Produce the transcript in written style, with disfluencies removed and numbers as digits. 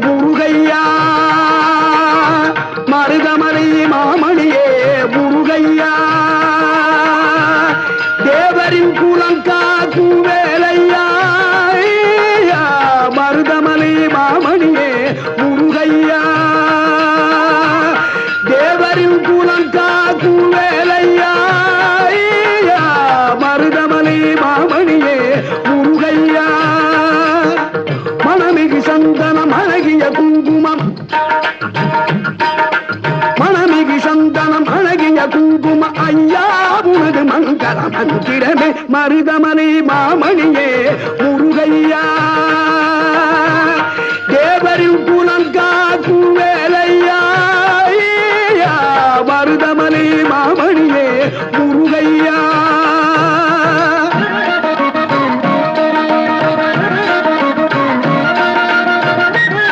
முருகையா மருதமலை மாமணியே முருகையா தேவரின் குலங்காக்கும் வேலையா மருதமலை மாமணியே முருகையா தேவரின் குலங்காக்கும் வேலையா மருதமலை மாமணியே முருகையா மணமிகு சந்தனம் அழகிய குங்குமம் மணமிகு சந்தனம் அழகிய குங்கும ஐயா உனது மங்கள மந்திரமே மருதமலை மாமணியே முருகையா